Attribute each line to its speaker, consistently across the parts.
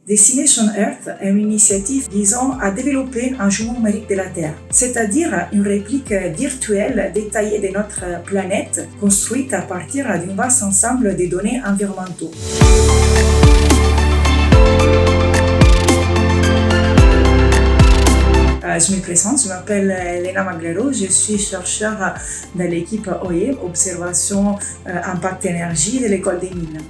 Speaker 1: Destination Earth est une initiative visant à développer un jumeau numérique de la Terre, c'est-à-dire une réplique virtuelle détaillée de notre planète, construite à partir d'un vaste ensemble de données environnementaux. Je me présente, je m'appelle Elena Maglero, je suis chercheure dans l'équipe OIE, Observation Impact Énergie de l'École des Mines.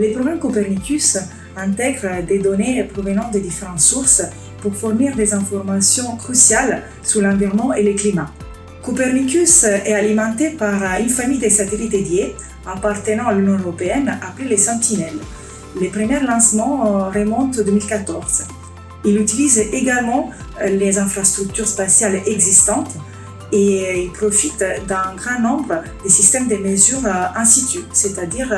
Speaker 1: Les programmes Copernicus intègrent des données provenant de différentes sources pour fournir des informations cruciales sur l'environnement et le climat. Copernicus est alimenté par une famille de satellites dédiés appartenant à l'Union européenne appelés les Sentinelles. Les premiers lancements remontent en 2014. Il utilise également les infrastructures spatiales existantes et il profite d'un grand nombre de systèmes de mesure in situ, c'est-à-dire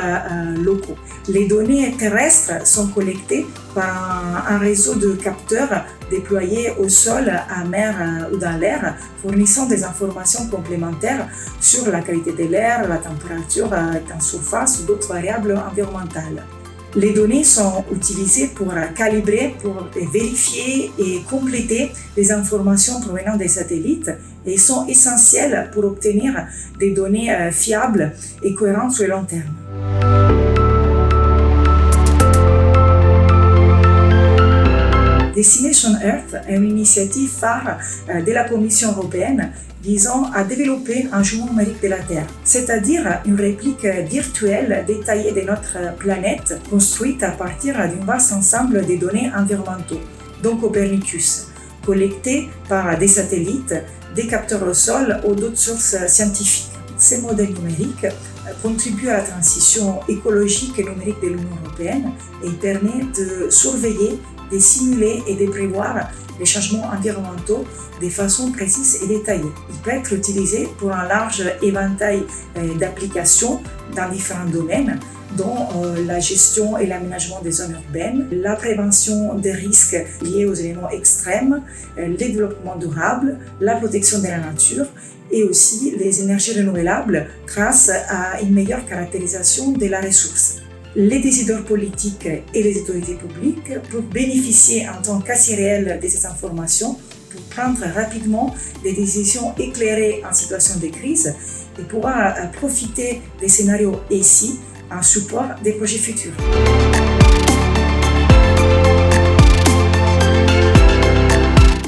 Speaker 1: locaux. Les données terrestres sont collectées par un réseau de capteurs déployés au sol, à mer ou dans l'air, fournissant des informations complémentaires sur la qualité de l'air, la température en surface ou d'autres variables environnementales. Les données sont utilisées pour calibrer, pour vérifier et compléter les informations provenant des satellites et sont essentielles pour obtenir des données fiables et cohérentes sur le long terme. Destination Earth est une initiative phare de la Commission européenne visant à développer un jumeau numérique de la Terre, c'est-à-dire une réplique virtuelle détaillée de notre planète, construite à partir d'un vaste ensemble de données environnementaux, dont Copernicus, collectées par des satellites, des capteurs au sol ou d'autres sources scientifiques. Ces modèles numériques contribuent à la transition écologique et numérique de l'Union européenne et permettent de surveiller, de simuler et de prévoir les changements environnementaux de façon précise et détaillée. Il peut être utilisé pour un large éventail d'applications dans différents domaines, dont la gestion et l'aménagement des zones urbaines, la prévention des risques liés aux éléments extrêmes, le développement durable, la protection de la nature et aussi les énergies renouvelables grâce à une meilleure caractérisation de la ressource. Les décideurs politiques et les autorités publiques peuvent bénéficier en temps quasi réel de ces informations pour prendre rapidement des décisions éclairées en situation de crise et pouvoir profiter des scénarios ici en support des projets futurs.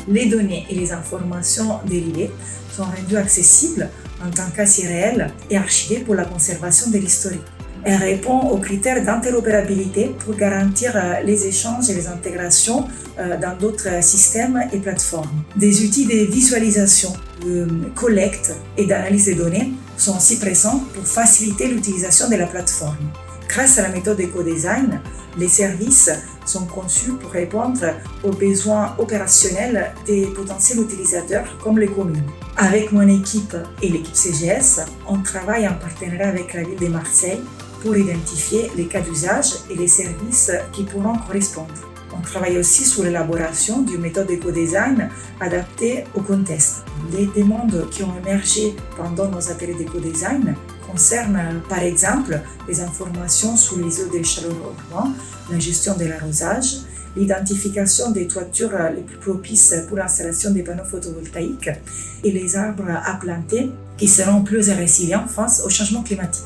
Speaker 1: Les données et les informations dérivées sont rendues accessibles en temps quasi réel et archivées pour la conservation de l'historique. Elle répond aux critères d'interopérabilité pour garantir les échanges et les intégrations dans d'autres systèmes et plateformes. Des outils de visualisation, de collecte et d'analyse des données sont aussi présents pour faciliter l'utilisation de la plateforme. Grâce à la méthode d'éco-design, les services sont conçus pour répondre aux besoins opérationnels des potentiels utilisateurs comme les communes. Avec mon équipe et l'équipe CGS, on travaille en partenariat avec la ville de Marseille pour identifier les cas d'usage et les services qui pourront correspondre. On travaille aussi sur l'élaboration d'une méthode d'éco-design adaptée au contexte. Les demandes qui ont émergé pendant nos ateliers d'éco-design concernent par exemple les informations sur les eaux de chaleur urbaines, la gestion de l'arrosage, l'identification des toitures les plus propices pour l'installation des panneaux photovoltaïques et les arbres à planter qui seront plus résilients face au changement climatique.